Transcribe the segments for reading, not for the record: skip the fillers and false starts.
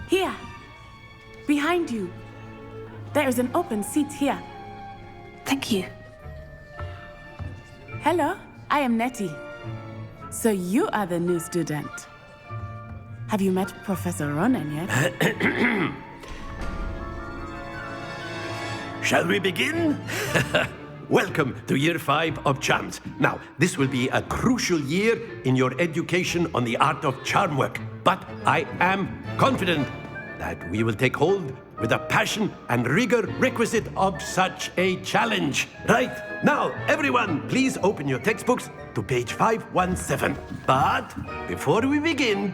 Here. Behind you. There is an open seat here. Thank you. Hello, I am Nettie. So you are the new student. Have you met Professor Ronan yet? Shall we begin? Welcome to Year 5 of Charms. Now, this will be a crucial year in your education on the art of charm work. But I am confident that we will take hold with the passion and rigor requisite of such a challenge. Right, now, everyone, please open your textbooks to page 517. But before we begin,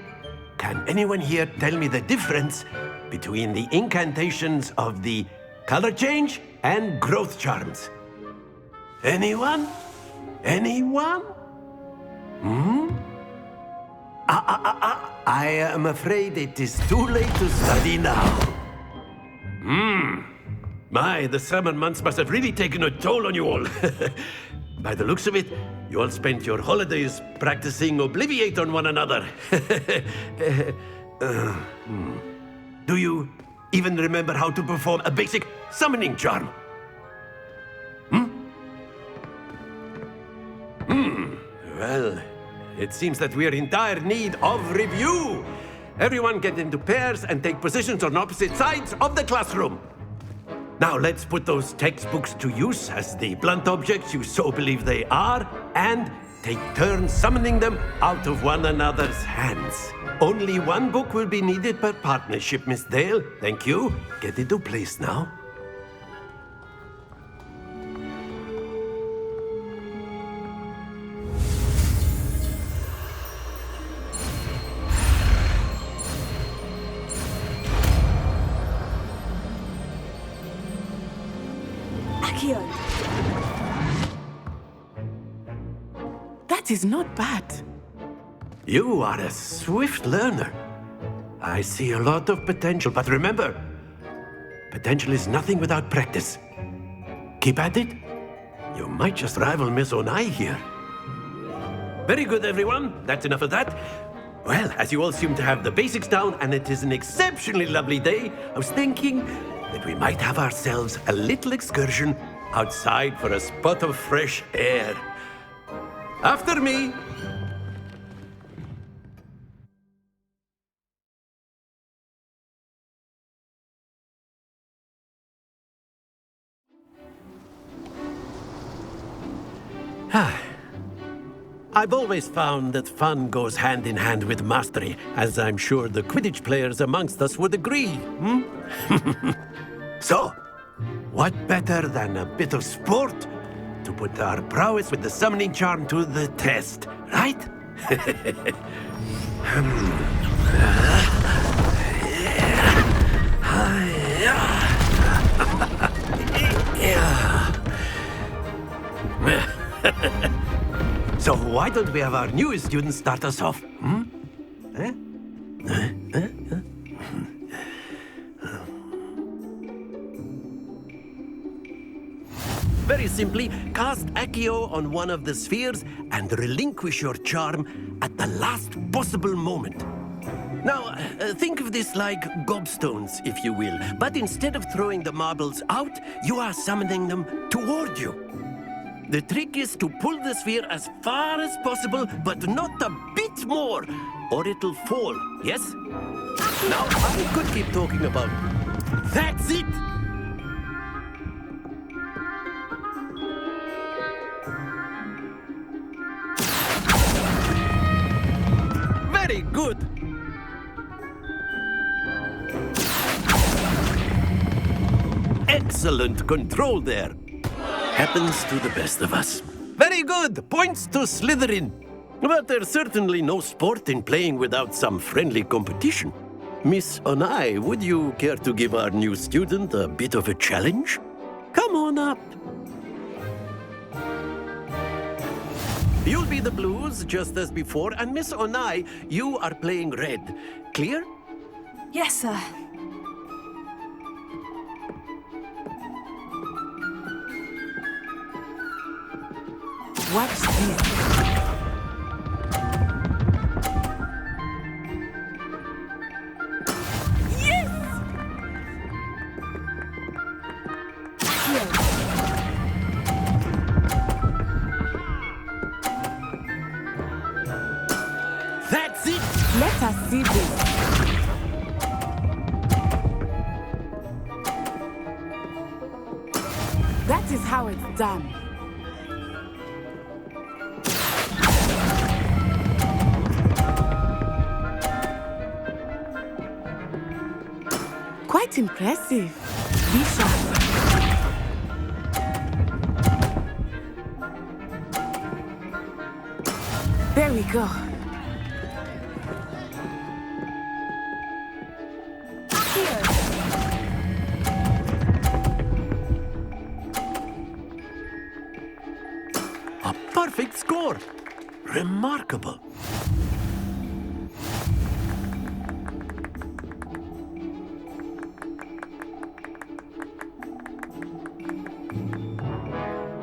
can anyone here tell me the difference between the incantations of the color change and growth charms? Anyone? Anyone? I am afraid it is too late to study now. My, the summer months must have really taken a toll on you all. By the looks of it, you all spent your holidays practicing Obliviate on one another. Do you even remember how to perform a basic summoning charm? Well, it seems that we are in dire need of review. Everyone get into pairs and take positions on opposite sides of the classroom. Now let's put those textbooks to use as the blunt objects you so believe they are, and take turns summoning them out of one another's hands. Only one book will be needed per partnership, Miss Dale. Thank you. Get into place now. That is not bad. You are a swift learner. I see a lot of potential, but remember, potential is nothing without practice. Keep at it. You might just rival Miss Onai here. Very good, everyone. That's enough of that. Well, as you all seem to have the basics down, and it is an exceptionally lovely day, I was thinking that we might have ourselves a little excursion outside for a spot of fresh air. After me. I've always found that fun goes hand in hand with mastery, as I'm sure the Quidditch players amongst us would agree. So, what better than a bit of sport to put our prowess with the summoning charm to the test, right? So why don't we have our newest student start us off? Very simply, cast Accio on one of the spheres and relinquish your charm at the last possible moment. Now, think of this like gobstones, if you will, but instead of throwing the marbles out, you are summoning them toward you. The trick is to pull the sphere as far as possible, but not a bit more, or it'll fall, yes? Now, I could keep talking about it. That's it! Very good! Excellent control there. Happens to the best of us. Very good! Points to Slytherin. But there's certainly no sport in playing without some friendly competition. Miss Onai, would you care to give our new student a bit of a challenge? Come on up. You'll be the blues, just as before, and Miss Onai, you are playing red. Clear? Yes, sir. Watch this. us see this. That is how it's done. Quite impressive. Be sharp. There we go. Here. A perfect score. Remarkable.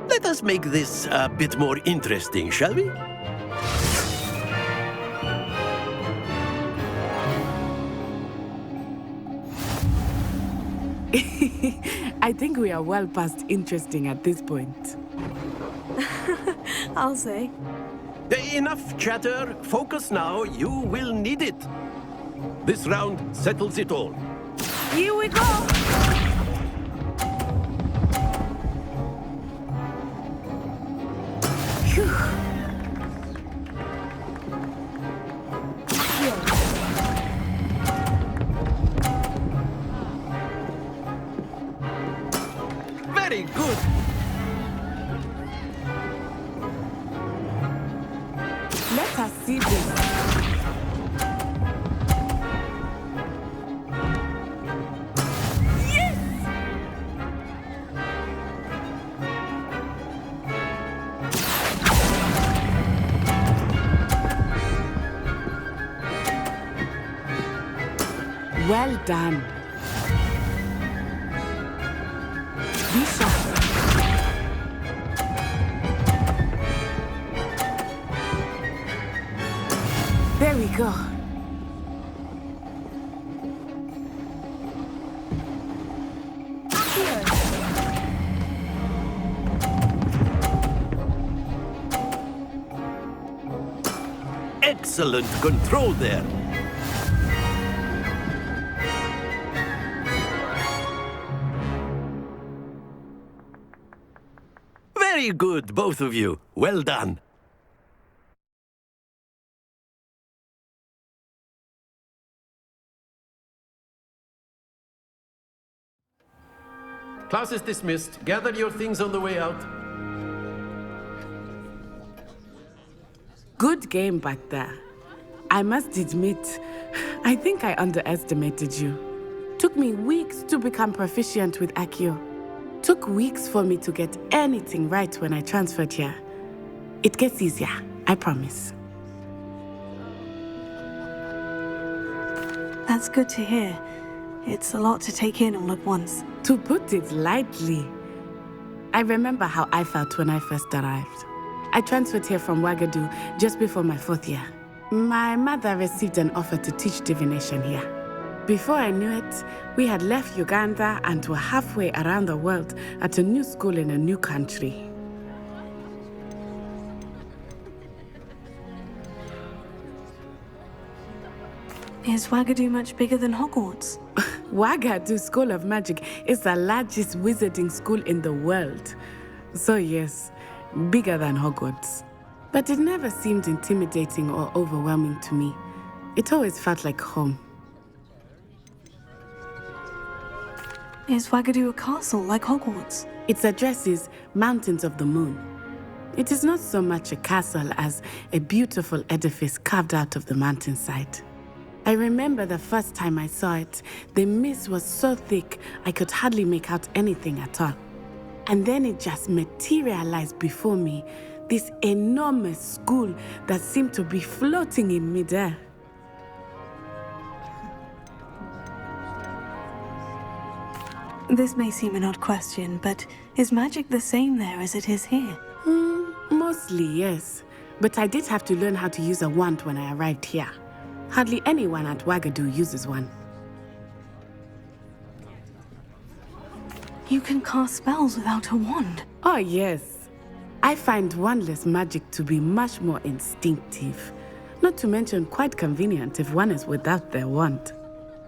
Let us make this a bit more interesting, shall we? I think we are well past interesting at this point. I'll say. Enough chatter. Focus now. You will need it. This round settles it all. Here we go! Phew. Very good. Let us see this. Well done. Be sharp. There we go. Here. Excellent control there. Very good, both of you. Well done. Class is dismissed. Gather your things on the way out. Good game back there. I must admit, I think I underestimated you. Took me weeks to become proficient with Accio. Took weeks for me to get anything right when I transferred here. It gets easier, I promise. That's good to hear. It's a lot to take in all at once. To put it lightly, I remember how I felt when I first arrived. I transferred here from Ouagadougou just before my 4th year. My mother received an offer to teach divination here. Before I knew it, we had left Uganda and were halfway around the world at a new school in a new country. Is Ouagadougou much bigger than Hogwarts? Ouagadougou School of Magic is the largest wizarding school in the world. So yes, bigger than Hogwarts. But it never seemed intimidating or overwhelming to me. It always felt like home. Is Ouagadougou a castle like Hogwarts? Its address is Mountains of the Moon. It is not so much a castle as a beautiful edifice carved out of the mountainside. I remember the first time I saw it, the mist was so thick I could hardly make out anything at all. And then it just materialized before me, this enormous school that seemed to be floating in midair. This may seem an odd question, but is magic the same there as it is here? Mostly, yes. But I did have to learn how to use a wand when I arrived here. Hardly anyone at Ouagadougou uses one. You can cast spells without a wand. Oh, yes. I find wandless magic to be much more instinctive. Not to mention quite convenient if one is without their wand.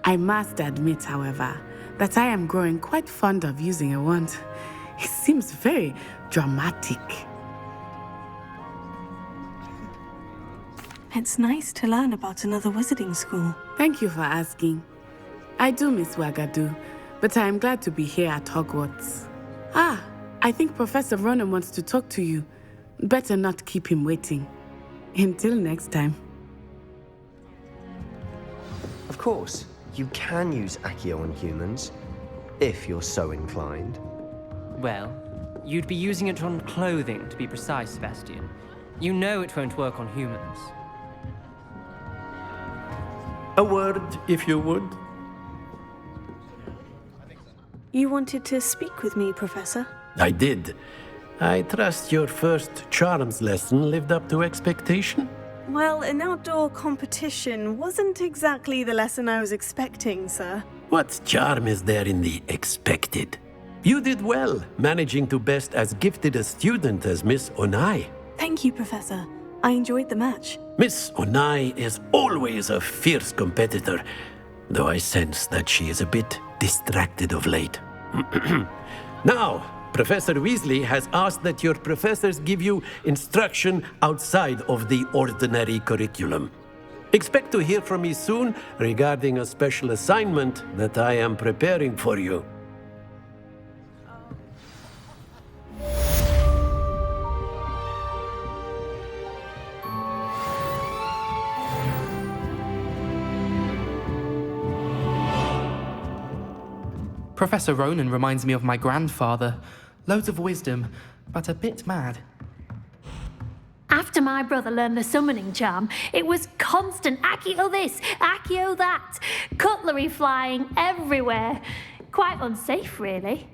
I must admit, however, that I am growing quite fond of using a wand. It seems very dramatic. It's nice to learn about another wizarding school. Thank you for asking. I do miss Wagadu, but I am glad to be here at Hogwarts. Ah, I think Professor Ronan wants to talk to you. Better not keep him waiting. Until next time. Of course, you can use Accio on humans, if you're so inclined. Well, you'd be using it on clothing, to be precise, Sebastian. You know it won't work on humans. A word, if you would. You wanted to speak with me, Professor? I did. I trust your first charms lesson lived up to expectation? Well, an outdoor competition wasn't exactly the lesson I was expecting, sir. What charm is there in the expected? You did well, managing to best as gifted a student as Miss Onai. Thank you, Professor. I enjoyed the match. Miss Onai is always a fierce competitor, though I sense that she is a bit distracted of late. Now, Professor Weasley has asked that your professors give you instruction outside of the ordinary curriculum. Expect to hear from me soon regarding a special assignment that I am preparing for you. Professor Ronan reminds me of my grandfather. Loads of wisdom, but a bit mad. After my brother learned the summoning charm, it was constant Accio this, Accio that, cutlery flying everywhere. Quite unsafe, really.